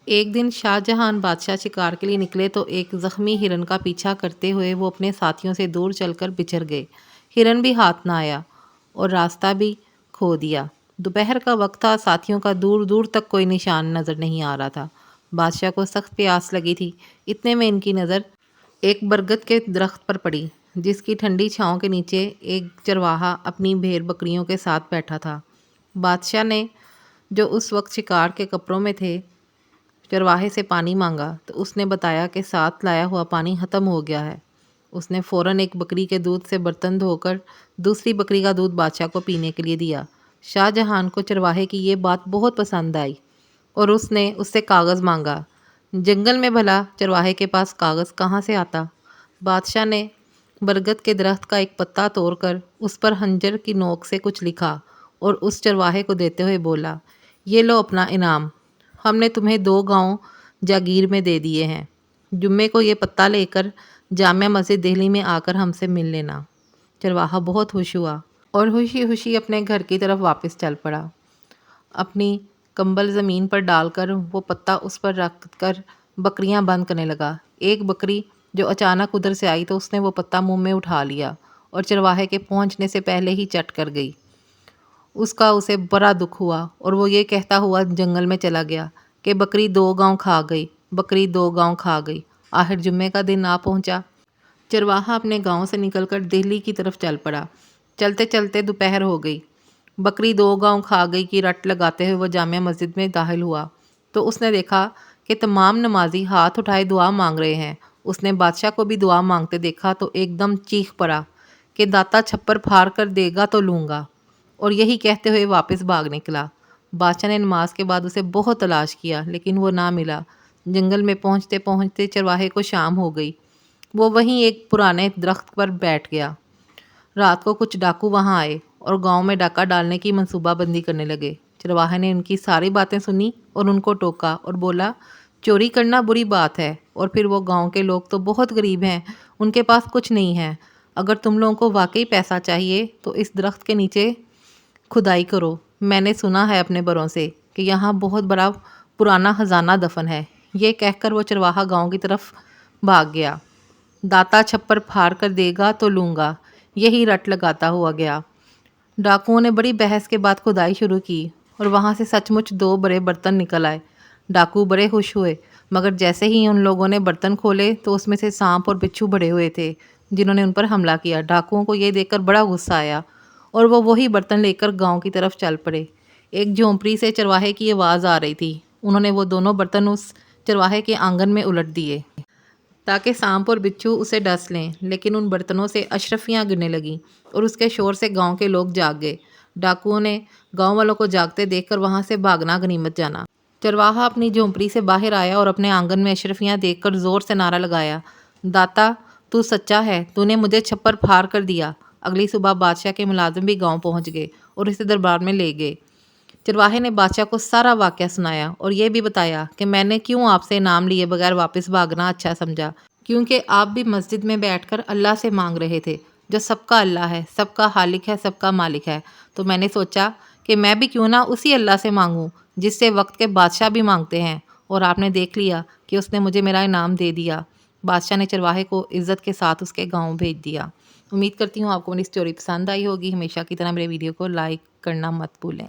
ایک دن شاہ جہان بادشاہ شکار کے لیے نکلے تو ایک زخمی ہرن کا پیچھا کرتے ہوئے وہ اپنے ساتھیوں سے دور چل کر بچھڑ گئے۔ ہرن بھی ہاتھ نہ آیا اور راستہ بھی کھو دیا۔ دوپہر کا وقت تھا، ساتھیوں کا دور دور تک کوئی نشان نظر نہیں آ رہا تھا۔ بادشاہ کو سخت پیاس لگی تھی۔ اتنے میں ان کی نظر ایک برگد کے درخت پر پڑی، جس کی ٹھنڈی چھاؤں کے نیچے ایک چرواہا اپنی بھیڑ بکریوں کے ساتھ بیٹھا تھا۔ بادشاہ نے، جو اس وقت شکار کے کپڑوں میں تھے، چرواہے سے پانی مانگا تو اس نے بتایا کہ ساتھ لایا ہوا پانی ختم ہو گیا ہے۔ اس نے فوراً ایک بکری کے دودھ سے برتن دھو کر دوسری بکری کا دودھ بادشاہ کو پینے کے لیے دیا۔ شاہ جہان کو چرواہے کی یہ بات بہت پسند آئی اور اس نے اس سے کاغذ مانگا۔ جنگل میں بھلا چرواہے کے پاس کاغذ کہاں سے آتا؟ بادشاہ نے برگد کے درخت کا ایک پتا توڑ کر اس پر خنجر کی نوک سے کچھ لکھا اور اس چرواہے کو دیتے ہوئے بولا، یہ لو اپنا انعام، ہم نے تمہیں 2 گاؤں جاگیر میں دے دیے ہیں۔ جمعے کو یہ پتا لے کر جامع مسجد دہلی میں آ کر ہم سے مل لینا۔ چرواہا بہت خوش ہوا اور خوشی خوشی اپنے گھر کی طرف واپس چل پڑا۔ اپنی کمبل زمین پر ڈال کر وہ پتا اس پر رکھ کر بکریاں بند کرنے لگا۔ ایک بکری جو اچانک ادھر سے آئی تو اس نے وہ پتا منہ میں اٹھا لیا اور چرواہے کے پہنچنے سے پہلے ہی چٹ کر گئی۔ اسے بڑا دکھ ہوا اور وہ یہ کہتا ہوا جنگل میں چلا گیا کہ بکری 2 گاؤں کھا گئی، بکری 2 گاؤں کھا گئی۔ آخر جمعے کا دن آ پہنچا۔ چرواہا اپنے گاؤں سے نکل کر دہلی کی طرف چل پڑا۔ چلتے چلتے دوپہر ہو گئی۔ بکری 2 گاؤں کھا گئی کی رٹ لگاتے ہوئے وہ جامع مسجد میں داخل ہوا تو اس نے دیکھا کہ تمام نمازی ہاتھ اٹھائے دعا مانگ رہے ہیں۔ اس نے بادشاہ کو بھی دعا مانگتے دیکھا تو ایک دم چیخ پڑا کہ داتا چھپر پھاڑ کر دے گا تو لوں گا، اور یہی کہتے ہوئے واپس بھاگ نکلا۔ بادشاہ نے نماز کے بعد اسے بہت تلاش کیا لیکن وہ نہ ملا۔ جنگل میں پہنچتے پہنچتے چرواہے کو شام ہو گئی۔ وہ وہیں ایک پرانے درخت پر بیٹھ گیا۔ رات کو کچھ ڈاکو وہاں آئے اور گاؤں میں ڈاکہ ڈالنے کی منصوبہ بندی کرنے لگے۔ چرواہے نے ان کی ساری باتیں سنی اور ان کو ٹوکا اور بولا، چوری کرنا بری بات ہے، اور پھر وہ گاؤں کے لوگ تو بہت غریب ہیں، ان کے پاس کچھ نہیں ہے۔ اگر تم لوگوں کو واقعی پیسہ چاہیے تو اس درخت کے نیچے کھدائی کرو۔ میں نے سنا ہے اپنے بڑوں سے کہ یہاں بہت بڑا پرانا خزانہ دفن ہے۔ یہ کہہ کر وہ چرواہا گاؤں کی طرف بھاگ گیا۔ داتا چھپر پھاڑ کر دے گا تو لوں گا، یہی رٹ لگاتا ہوا گیا۔ ڈاکوؤں نے بڑی بحث کے بعد کھدائی شروع کی اور وہاں سے سچ مچ 2 بڑے برتن نکل آئے۔ ڈاکو بڑے خوش ہوئے، مگر جیسے ہی ان لوگوں نے برتن کھولے تو اس میں سے سانپ اور بچھو بڑھے ہوئے تھے جنہوں نے ان پر حملہ کیا۔ ڈاکوؤں کو یہ دیکھ کر بڑا غصہ آیا اور وہ وہی برتن لے کر گاؤں کی طرف چل پڑے۔ ایک جھونپڑی سے چرواہے کی آواز آ رہی تھی۔ انہوں نے وہ دونوں برتن اس چرواہے کے آنگن میں الٹ دیے تاکہ سانپ اور بچھو اسے ڈس لیں، لیکن ان برتنوں سے اشرفیاں گرنے لگیں اور اس کے شور سے گاؤں کے لوگ جاگ گئے۔ ڈاکوؤں نے گاؤں والوں کو جاگتے دیکھ کر وہاں سے بھاگنا غنیمت جانا۔ چرواہا اپنی جھونپڑی سے باہر آیا اور اپنے آنگن میں اشرفیاں دیکھ کر زور سے نعرہ لگایا، داتا تو سچا ہے، تو نے مجھے چھپر پھاڑ کر دیا۔ اگلی صبح بادشاہ کے ملازم بھی گاؤں پہنچ گئے اور اسے دربار میں لے گئے۔ چرواہے نے بادشاہ کو سارا واقعہ سنایا اور یہ بھی بتایا کہ میں نے کیوں آپ سے انعام لیے بغیر واپس بھاگنا اچھا سمجھا، کیونکہ آپ بھی مسجد میں بیٹھ کر اللہ سے مانگ رہے تھے، جو سب کا اللہ ہے، سب کا خالق ہے، سب کا مالک ہے۔ تو میں نے سوچا کہ میں بھی کیوں نہ اسی اللہ سے مانگوں جس سے وقت کے بادشاہ بھی مانگتے ہیں، اور آپ نے دیکھ لیا کہ اس نے مجھے میرا انعام دے دیا۔ بادشاہ نے چرواہے کو عزت کے ساتھ اس کے گاؤں بھیج دیا۔ امید کرتی ہوں آپ کو میری اسٹوری پسند آئی ہوگی۔ ہمیشہ کی طرح میرے ویڈیو کو لائک کرنا مت بھولیں۔